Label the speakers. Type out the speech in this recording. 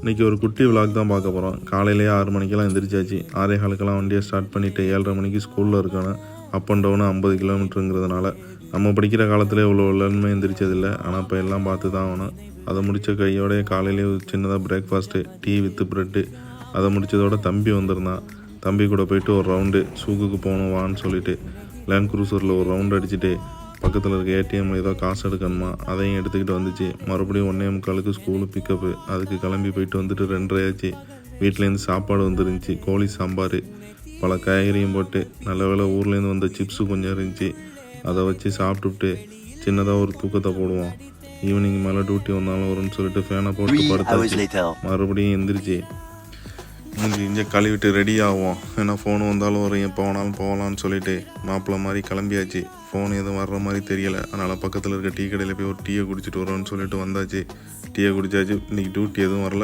Speaker 1: இன்றைக்கி ஒரு குட்டி விளாக் தான் பார்க்க போகிறோம். காலையிலேயே 6 மணிக்கெல்லாம் எந்திரிச்சாச்சு. 6:15 வண்டியை ஸ்டார்ட் பண்ணிவிட்டு 7:30 மணிக்கு ஸ்கூலில் இருக்கணும். அப் அண்ட் டவுனு 50 கிலோமீட்டருங்கிறதுனால நம்ம படிக்கிற காலத்தில் இவ்வளோ எல்லாருமே எந்திரிச்சதில்லை. ஆனால் இப்போ எல்லாம் பார்த்து தான் ஆகணும். அதை முடித்த கையோடைய காலையிலேயே சின்னதாக பிரேக்ஃபாஸ்ட்டு, டீ வித்து ப்ரெட்டு. அதை முடித்ததோட தம்பி வந்திருந்தான். தம்பி கூட போயிட்டு ஒரு ரவுண்டு சூக்குக்கு போகணும் வான்னு சொல்லிவிட்டு லேண்ட் க்ரூசரில் ஒரு ரவுண்டு அடிச்சுட்டு பக்கத்தில் இருக்க ஏடிஎம்மில் ஏதோ காசு எடுக்கணுமா அதையும் எடுத்துக்கிட்டு வந்துச்சு. மறுபடியும் 1:45 ஸ்கூலு பிக்கப்பு. அதுக்கு கிளம்பி போயிட்டு வந்துட்டு 2:30 ஆச்சு. வீட்டிலேருந்து சாப்பாடு வந்துருந்துச்சு. கோழி சாம்பார், பல காய்கறியும் போட்டு. நல்ல வேளை ஊர்லேருந்து வந்த சிப்ஸு கொஞ்சம் இருந்துச்சு. அதை வச்சு சாப்பிட்டுவிட்டு சின்னதாக ஒரு தூக்கத்தை போடுவோம். ஈவினிங் மேலே டியூட்டி வந்தாலும் வரும்னு சொல்லிட்டு ஃபேனை போட்டு படுத்தாச்சு. மறுபடியும் எந்திரிச்சு மூஞ்சி இங்கே கழுவிட்டு ரெடி ஆகும். ஏன்னா ஃபோனு வந்தாலும் வரும், எப்போ வேணாலும் போகலான்னு சொல்லிட்டு மாப்பிள்ளை மாதிரி கிளம்பியாச்சு. ஃபோன் எதுவும் வர்ற மாதிரி தெரியலை. அதனால் பக்கத்தில் இருக்க டீ கடையில் போய் ஒரு டீயை குடிச்சிட்டு வரோன்னு சொல்லிட்டு வந்தாச்சு. டீயை குடித்தாச்சு. இன்றைக்கி டியூட்டி எதுவும் வரல.